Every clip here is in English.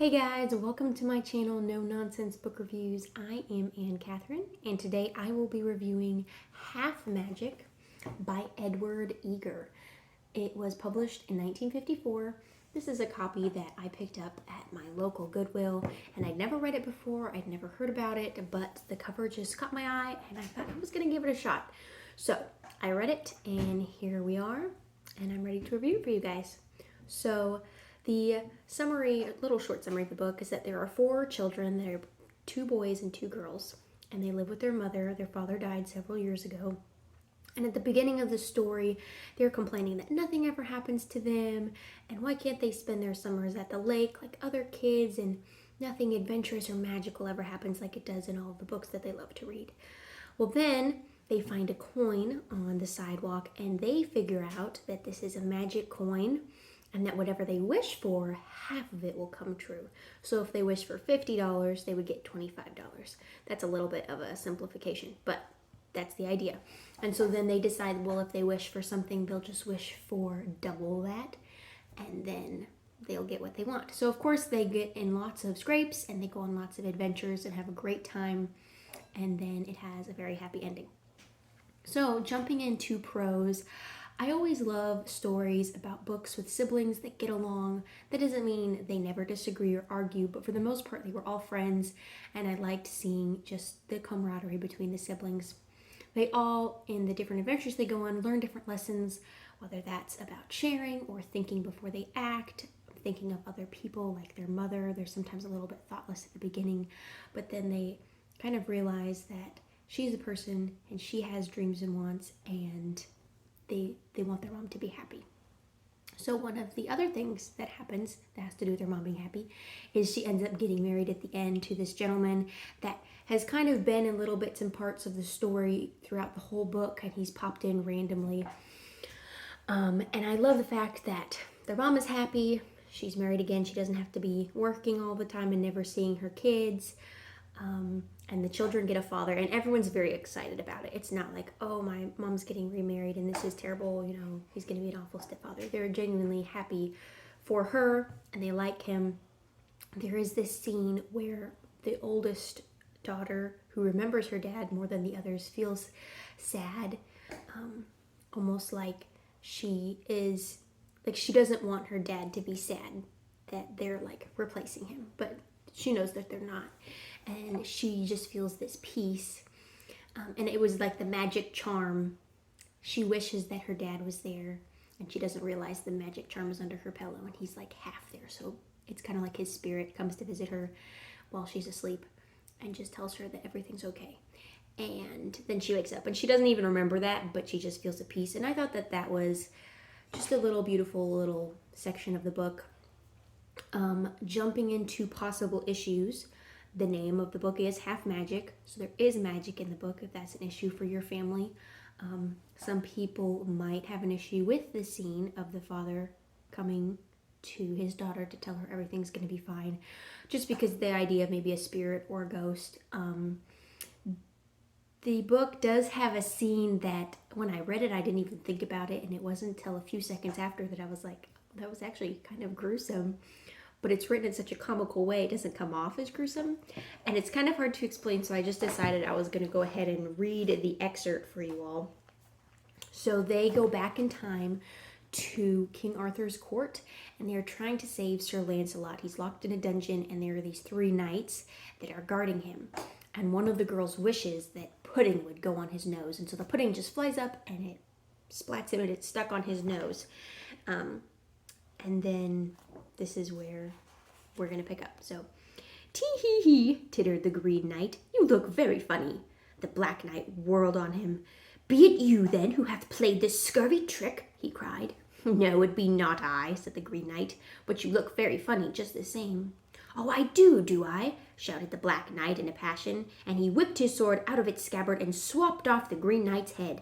Hey guys, welcome to my channel, No Nonsense Book Reviews. I am Katharine, and today I will be reviewing Half Magic by Edward Eager. It was published in 1954. This is a copy that I picked up at my local Goodwill, and I'd never read it before, I'd never heard about it, but the cover just caught my eye, and I thought I was going to give it a shot. So, I read it, and here we are, and I'm ready to review it for you guys. So, the summary, little short summary of the book is that there are 4 children. There are 2 boys and 2 girls, and they live with their mother. Their father died several years ago. And at the beginning of the story, they're complaining that nothing ever happens to them, and why can't they spend their summers at the lake like other kids, and nothing adventurous or magical ever happens like it does in all of the books that they love to read. Well, then they find a coin on the sidewalk, and they figure out that this is a magic coin, and that whatever they wish for, half of it will come true. So if they wish for $50, they would get $25. That's a little bit of a simplification, but that's the idea. And so then they decide, well, if they wish for something, they'll just wish for double that, and then they'll get what they want. So of course they get in lots of scrapes, and they go on lots of adventures and have a great time, and then it has a very happy ending. So jumping into prose, I always love stories about books with siblings that get along. That doesn't mean they never disagree or argue, but for the most part, they were all friends, and I liked seeing just the camaraderie between the siblings. They all, in the different adventures they go on, learn different lessons, whether that's about sharing or thinking before they act, thinking of other people like their mother. They're sometimes a little bit thoughtless at the beginning, but then they kind of realize that she's a person and she has dreams and wants, and they want their mom to be happy. So one of the other things that happens that has to do with her mom being happy is she ends up getting married at the end to this gentleman that has kind of been in little bits and parts of the story throughout the whole book, and he's popped in randomly. And I love the fact that their mom is happy. She's married again. She doesn't have to be working all the time and never seeing her kids. And the children get a father, and everyone's very excited about it. It's not like, oh, my mom's getting remarried and this is terrible, he's going to be an awful stepfather. They're genuinely happy for her, and they like him. There is this scene where the oldest daughter, who remembers her dad more than the others, feels sad, almost like she doesn't want her dad to be sad that they're like replacing him, but she knows that they're not. And she just feels this peace. And it was like the magic charm. She wishes that her dad was there, and she doesn't realize the magic charm is under her pillow, and he's like half there. So it's kind of like his spirit comes to visit her while she's asleep and just tells her that everything's okay. And then she wakes up, and she doesn't even remember that, but she just feels a peace. And I thought that that was just a little beautiful little section of the book. Jumping into possible issues, the name of the book is Half Magic, so there is magic in the book if that's an issue for your family. Some people might have an issue with the scene of the father coming to his daughter to tell her everything's going to be fine, just because the idea of maybe a spirit or a ghost. The book does have a scene that when I read it, I didn't even think about it, and it wasn't until a few seconds after that I was like, that was actually kind of gruesome. But it's written in such a comical way, it doesn't come off as gruesome. And it's kind of hard to explain, so I just decided I was going to go ahead and read the excerpt for you all. So they go back in time to King Arthur's court, and they're trying to save Sir Lancelot. He's locked in a dungeon, and there are these 3 knights that are guarding him. And one of the girls wishes that pudding would go on his nose. And so the pudding just flies up, and it splats him, and it's stuck on his nose. And then this is where we're going to pick up. So, tee-hee-hee, tittered the Green Knight. You look very funny. The Black Knight whirled on him. Be it you, then, who hath played this scurvy trick? He cried. No, it be not I, said the Green Knight, but you look very funny just the same. Oh, I do I? Shouted the Black Knight in a passion, and he whipped his sword out of its scabbard and swapped off the Green Knight's head.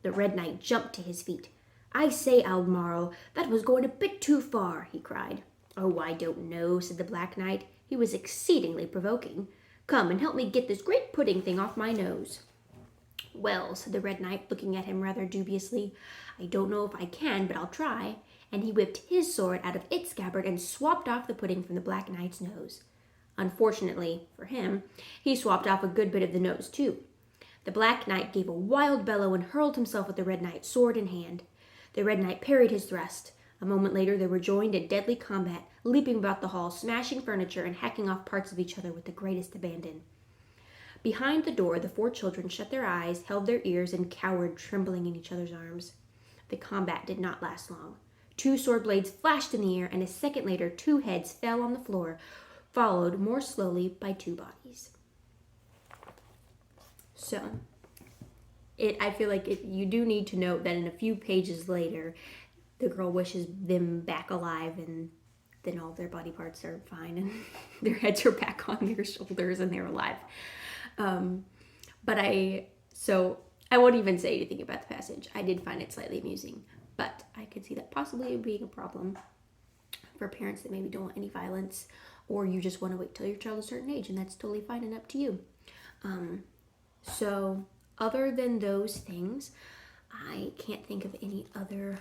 The Red Knight jumped to his feet. I say, Albemarle, that was going a bit too far, he cried. Oh, I don't know, said the Black Knight. He was exceedingly provoking. Come and help me get this great pudding thing off my nose. Well, said the Red Knight, looking at him rather dubiously, I don't know if I can, but I'll try. and he whipped his sword out of its scabbard and swapped off the pudding from the Black Knight's nose. Unfortunately for him, he swapped off a good bit of the nose too. The Black Knight gave a wild bellow and hurled himself at the Red Knight, sword in hand. The Red Knight parried his thrust. A moment later, they were joined in deadly combat, leaping about the hall, smashing furniture, and hacking off parts of each other with the greatest abandon. Behind the door, the 4 children shut their eyes, held their ears, and cowered, trembling in each other's arms. The combat did not last long. 2 sword blades flashed in the air, and a second later, 2 heads fell on the floor, followed more slowly by 2 bodies. So, I feel like you do need to note that in a few pages later, the girl wishes them back alive, and then all their body parts are fine, and their heads are back on their shoulders, and they're alive. So I won't even say anything about the passage. I did find it slightly amusing, but I could see that possibly being a problem for parents that maybe don't want any violence, or you just want to wait till your child is a certain age, and that's totally fine and up to you. So other than those things, I can't think of any other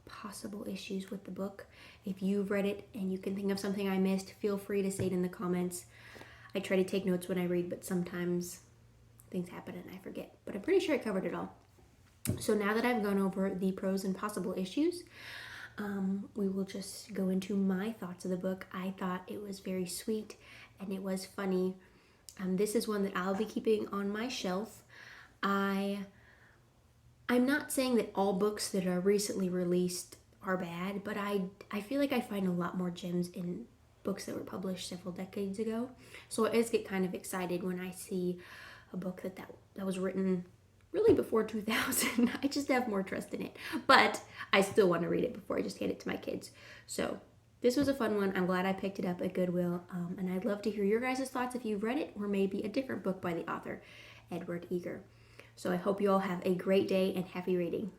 possible issues with the book. If you've read it and you can think of something I missed, feel free to say it in the comments. I try to take notes when I read, but sometimes things happen and I forget. But I'm pretty sure I covered it all. So now that I've gone over the pros and possible issues, we will just go into my thoughts of the book. I thought it was very sweet and it was funny. This is one that I'll be keeping on my shelf. I'm not saying that all books that are recently released are bad, but I feel like I find a lot more gems in books that were published several decades ago. So I always get kind of excited when I see a book that was written really before 2000. I just have more trust in it. But I still want to read it before I just hand it to my kids. So this was a fun one. I'm glad I picked it up at Goodwill. And I'd love to hear your guys' thoughts if you've read it, or maybe a different book by the author, Edward Eger. So I hope you all have a great day and happy reading.